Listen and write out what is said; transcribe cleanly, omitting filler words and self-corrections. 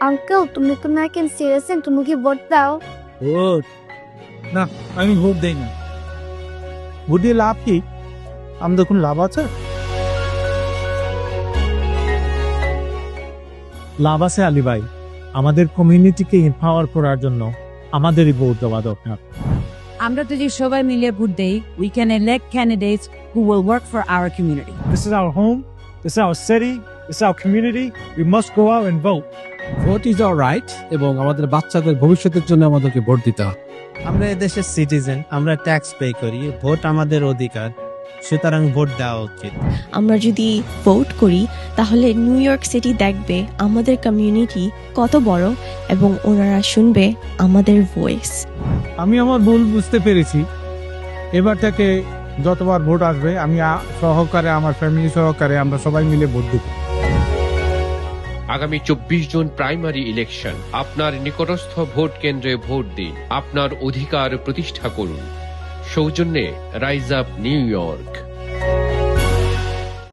Uncle তুমি তো নাকি সিরিয়াসলি তুমি কি ভোট দাও? ভোট না, আমি ভোট দেই না। ভোট দিয়ে লাভ কি? আমাদের কোনো লাভ আছে? লাভ আছে আলী ভাই, আমাদের কমিউনিটিকে এম্পাওয়ার করার জন্য আমাদেরই ভোট দেওয়া দরকার। আমরা যদি সবাই মিলে ভোট দেই, we can elect candidates who will work for our community. This is our home, this is our city, this is our community. We must go out and vote. Vote is our right এবং আমাদের বাচ্চাদের ভবিষ্যতের জন্য আমাদেরকে vote দিতে হবে। আমরা এদেশের সিটিজেন, আমরা ট্যাক্স পে করি, ভোট আমাদের অধিকার, সুতরাং ভোট দেওয়া উচিত। আমরা যদি ভোট করি তাহলে নিউ ইয়র্ক সিটি দেখবে আমাদের কমিউনিটি কত বড় এবং ওনারা শুনবে আমাদের ভয়েস। আমি আমার ভুল বুঝতে পেরেছি। এবার থেকে যতবার ভোট আসবে আমি সহকারে, আমার ফ্যামিলি সহকারে আমরা সবাই মিলে ভোট দেব। আগামী 24 জুন প্রাইমারি ইলেকশন। আপনার নিকটস্থ ভোট কেন্দ্রে ভোট দিন, আপনার অধিকার প্রতিষ্ঠা করুন। সৌজন্যে রাইজ আপ নিউ ইয়র্ক।